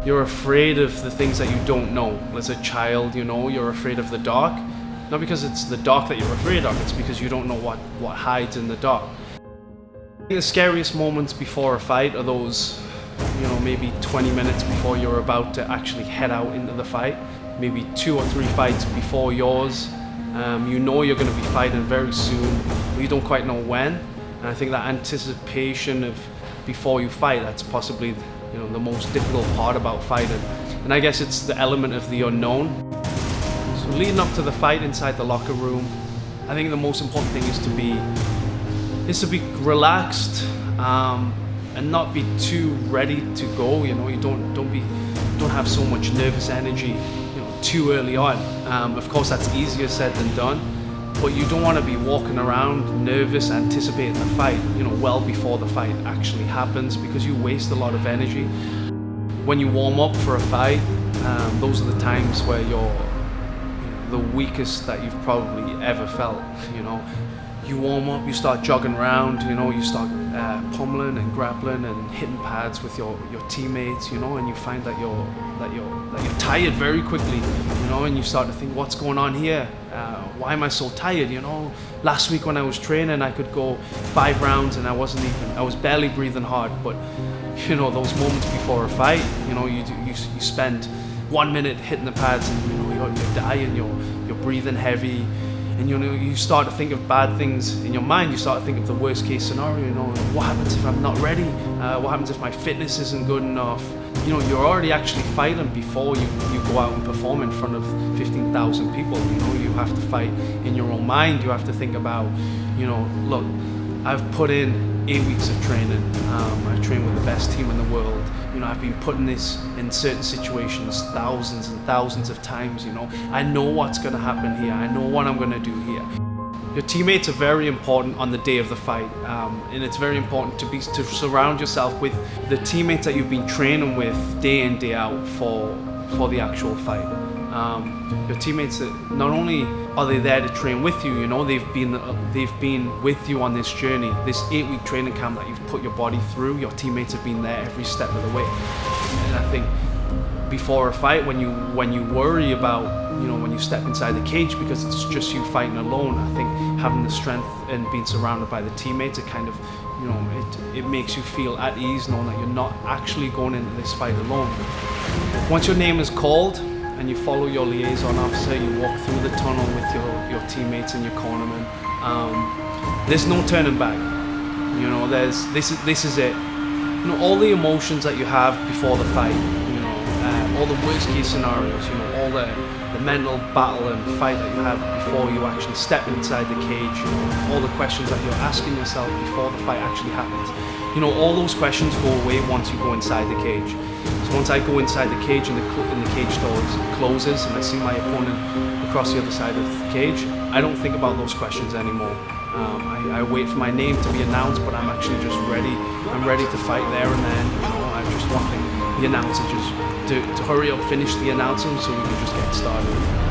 You're afraid of the things that you don't know. As a child, you know, you're afraid of the dark. Not because it's the dark that you're afraid of, it's because you don't know what hides in the dark. I think the scariest moments before a fight are those, you know, maybe 20 minutes before you're about to actually head out into the fight. Maybe 2 or 3 fights before yours. You know you're going to be fighting very soon, but you don't quite know when. And I think that anticipation of before you fight, that's possibly, you know, the most difficult part about fighting. And I guess it's the element of the unknown. So leading up to the fight inside the locker room, I think the most important thing is to be relaxed and not be too ready to go. You know, you don't have so much nervous energy, you know, too early on. Of course, that's easier said than done. But you don't want to be walking around nervous, anticipating the fight, you know, well before the fight actually happens, because you waste a lot of energy. When you warm up for a fight, those are the times where you're the weakest that you've probably ever felt. You know, you warm up, you start jogging around, you know, you start pummeling and grappling and hitting pads with your teammates, you know, and you find that you're tired very quickly, you know, and you start to think, what's going on here? Why am I so tired? You know, last week when I was training, I could go 5 rounds and I was barely breathing hard. But you know, those moments before a fight, you know, you spend 1 minute hitting the pads, and you know, you're dying, you're breathing heavy. And you know, you start to think of bad things in your mind. You start to think of the worst case scenario. You know, what happens if I'm not ready? What happens if my fitness isn't good enough? You know, you're already actually fighting before you go out and perform in front of 15,000 people. You know, you have to fight in your own mind. You have to think about, you know, look, I've put in 8 weeks of training. I train with the best team in the world. You know, I've been putting this in certain situations thousands and thousands of times. You know, I know what's going to happen here. I know what I'm going to do here. Your teammates are very important on the day of the fight, and it's very important to surround yourself with the teammates that you've been training with day in, day out for the actual fight. Your teammates, not only are they there to train with you, you know, they've been with you on this journey, this 8-week training camp that you've put your body through. Your teammates have been there every step of the way. And I think before a fight, when you worry about, you know, when you step inside the cage because it's just you fighting alone, I think having the strength and being surrounded by the teammates, it kind of, you know, it makes you feel at ease knowing that you're not actually going into this fight alone. Once your name is called and you follow your liaison officer, you walk through the tunnel with your teammates and your cornerman, there's no turning back. You know, this is it. You know, all the emotions that you have before the fight, you know, all the worst case scenarios, you know, all the mental battle and fight that you have before you actually step inside the cage, you know, all the questions that you're asking yourself before the fight actually happens. You know, all those questions go away once you go inside the cage. So once I go inside the cage and the cage doors closes and I see my opponent across the other side of the cage, I don't think about those questions anymore. I wait for my name to be announced, but I'm actually just ready. I'm ready to fight there and then. You know, I'm just wanting the announcer just to hurry up, finish the announcement so we can just get started.